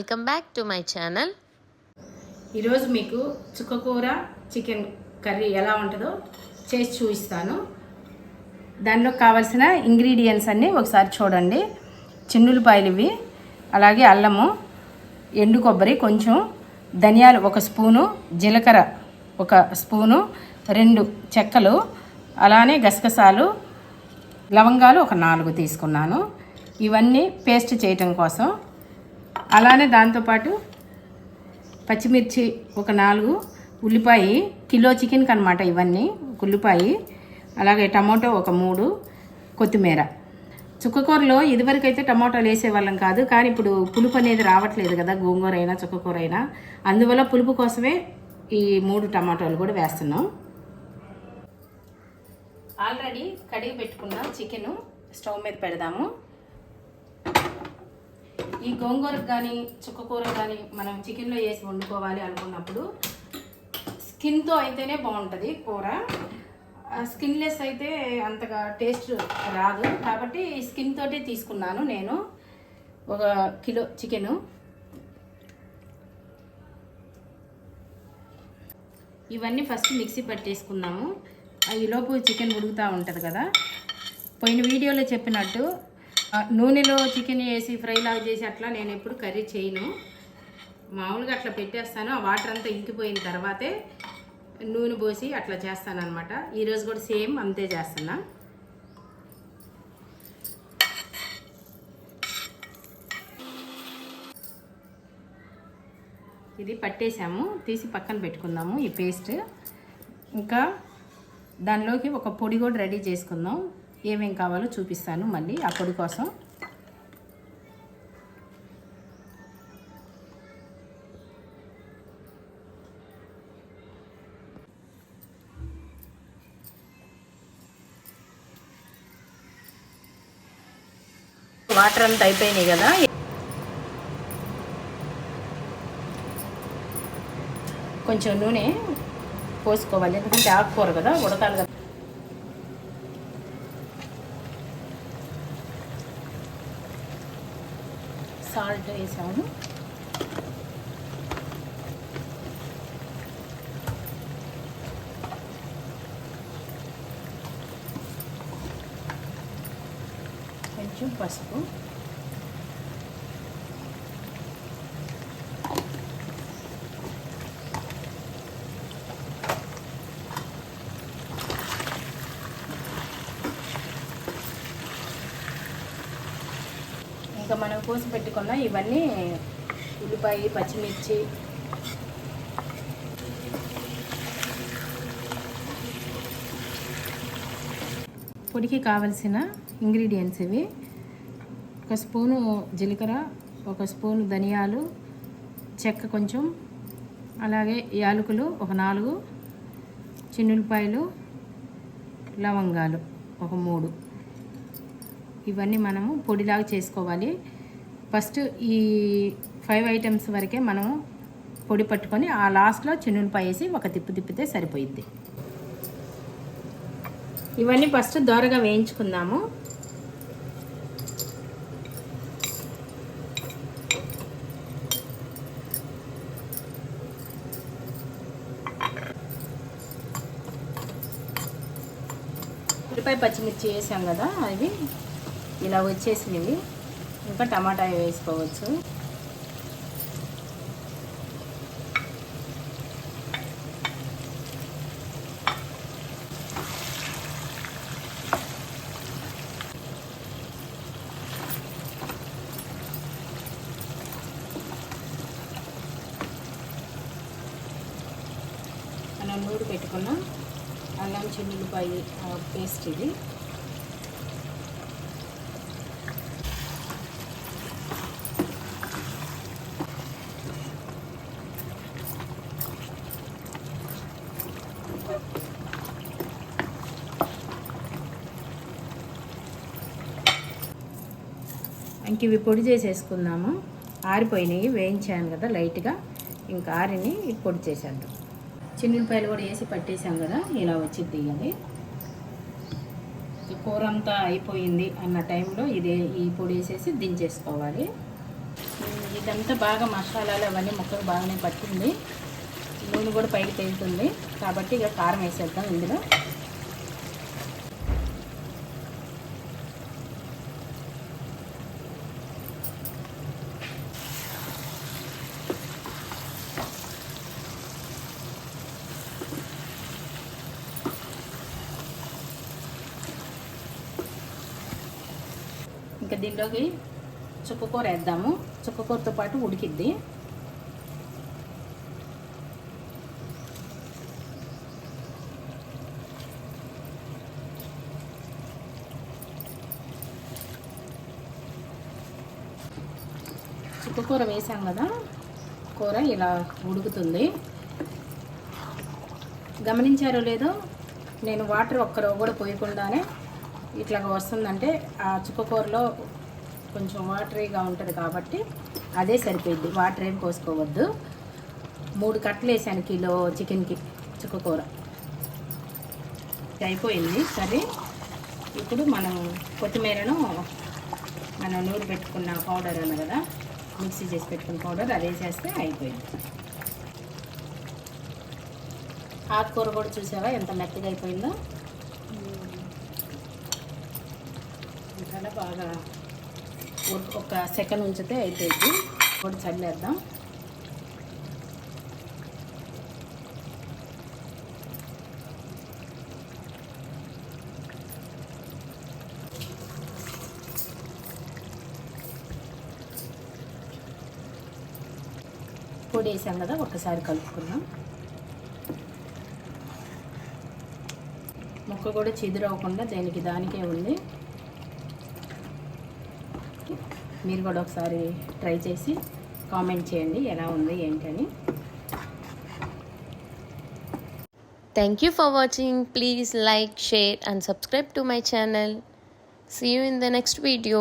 Welcome back to my channel. ఈరోజు మీకు చుక్కకూర చికెన్ కర్రీ ఎలా ఉంటుందో చేసి చూపిస్తాను. దానిలో కావాల్సిన ఇంగ్రీడియంట్స్ అన్నీ ఒకసారి చూడండి. చిన్నులపాయలు ఇవి, అలాగే అల్లము, ఎండు కొబ్బరి కొంచెం, ధనియాలు 1 స్పూను, జీలకర్ర 1 స్పూను, 2 చెక్కలు, అలానే గసగసాలు, లవంగాలు 4 తీసుకున్నాను. ఇవన్నీ పేస్ట్ చేయటం కోసం. అలానే దాంతోపాటు పచ్చిమిర్చి 4, ఉల్లిపాయ, కిలో చికెన్కి అనమాట ఇవన్నీ, ఉల్లిపాయ, అలాగే టమాటో 3, కొత్తిమీర. చుక్కకూరలో ఇదివరకు అయితే టమాటాలు వేసేవాళ్ళం కాదు, కానీ ఇప్పుడు పులుపు అనేది రావట్లేదు కదా, గోంగూర అయినా చుక్కకూర అయినా. అందువల్ల పులుపు కోసమే ఈ 3 టమాటాలు కూడా వేస్తున్నాం. ఆల్రెడీ కడిగి పెట్టుకున్న చికెను స్టవ్ మీద పెడదాము. ఈ గోంగూరకు కానీ చుక్కకూరకు కానీ మనం చికెన్లో వేసి వండుకోవాలి అనుకున్నప్పుడు స్కిన్తో అయితేనే బాగుంటుంది కూర. స్కిన్లెస్ అయితే అంతగా టేస్ట్ రాదు, కాబట్టి స్కిన్ తోటే తీసుకున్నాను నేను 1 కిలో చికెను. ఇవన్నీ ఫస్ట్ మిక్సీ పట్టేసుకున్నాము. ఈలోపు చికెన్ ఉడుకుతూ ఉంటుంది కదా. పోయిన వీడియోలో చెప్పినట్టు నూనెలో చికెన్ వేసి ఫ్రై లాగా చేసి అట్లా నేను ఎప్పుడు కర్రీ చేయను. మామూలుగా అట్లా పెట్టేస్తాను. ఆ వాటర్ అంతా ఇంకిపోయిన తర్వాతే నూనె పోసి అట్లా చేస్తాను అనమాట. ఈరోజు కూడా సేమ్ అంతే చేస్తున్నా. ఇది పట్టేసాము, తీసి పక్కన పెట్టుకుందాము ఈ పేస్ట్. ఇంకా దానిలోకి ఒక పొడి కూడా రెడీ చేసుకుందాం. ఏమేం కావాలో చూపిస్తాను మళ్ళీ ఆ పొడి కోసం. వాటర్ అంతా అయిపోయినాయి కదా, కొంచెం నూనె పోసుకోవాలి, ఎందుకంటే ఆకుకూర కదా, ఉడకాలి కదా. సాల్ట్ వేసాము. కొంచెం పసుపు, ఇంకా మనం కోసి పెట్టుకున్న ఇవన్నీ ఉల్లిపాయ, పచ్చిమిర్చి, పొడికి కావలసిన ఇంగ్రీడియంట్స్ ఇవి. 1 స్పూను జీలకర్ర, 1 స్పూను ధనియాలు, చెక్క కొంచెం, అలాగే యాలకులు 4, చిన్నులపాయలు, లవంగాలు 3. ఇవన్నీ మనము పొడిలాగా చేసుకోవాలి. ఫస్ట్ ఈ 5 ఐటమ్స్ వరకే మనము పొడి పట్టుకొని ఆ లాస్ట్లో చిన్నులపాయ వేసి 1 తిప్పు తిప్పితే సరిపోయిద్ది. ఇవన్నీ ఫస్ట్ దోరగా వేయించుకుందాము. ఉల్లిపాయ పచ్చిమిర్చి వేసాం కదా, అవి ఇలా వచ్చేసినవి. ఇంకా టమాటా వేసుకోవచ్చు. మనం నూరు పెట్టుకున్న అల్లం చిన్నులపాయ పేస్ట్ ఇది. ఇంక ఇవి పొడి చేసేసుకుందాము. ఆరిపోయినాయి, వేయించాను కదా లైట్గా, ఇంకా ఆరిని పొడి చేసేద్దాం. చిన్నులపాయలు కూడా వేసి పట్టేసాం కదా, ఇలా వచ్చింది. అది కూర అంతా అయిపోయింది అన్న టైంలో ఈ పొడి వేసేసి దించేసుకోవాలి. ఇదంతా బాగా మసాలాలు అవన్నీ ముక్కలు బాగానే పట్టింది. నూనె కూడా పైకి తేలుతుంది కాబట్టి ఇక కారం వేసేద్దాం ఇందులో. ఇంకా దీంట్లోకి చుక్కకూర వేద్దాము. చుక్కకూరతో పాటు ఉడికిద్ది. చుక్కకూర వేసాం కదా, కూర ఇలా ఉడుకుతుంది. గమనించారో లేదో, నేను వాటర్ ఒక్కరో కూడా పోయకుండానే ఇట్లా వస్తుందంటే ఆ చుక్కకూరలో కొంచెం వాటరీగా ఉంటుంది కాబట్టి అదే సరిపోయింది. వాటర్ ఏం పోసుకోవద్దు. 3 కట్టలు వేసాను కిలో చికెన్కి చుక్కకూర. అయిపోయింది సరే. ఇప్పుడు మనం కొత్తిమీరను మనం నూరు పెట్టుకున్న పౌడర్ అన్న కదా, మిక్సీ చేసి పెట్టుకున్న పౌడర్ అది వేసేస్తే అయిపోయింది. ఆకుకూర కూడా చూసావా ఎంత మెత్తగా అయిపోయిందో. చాలా బాగా ఒక సెకండ్ ఉంచితే అయిపోయింది. కూడా చల్లేద్దాం. పొడి వేసాం కదా, ఒకసారి కలుపుకుందాం. ముక్క కూడా చిదురవ్వకుండా దానికే ఉంది. మీరు కూడా ఒకసారి ట్రై చేసి కామెంట్ చేయండి ఎలా ఉంది ఏంటని. Thank you for watching. Please like, share and subscribe to my channel. See you in the next video.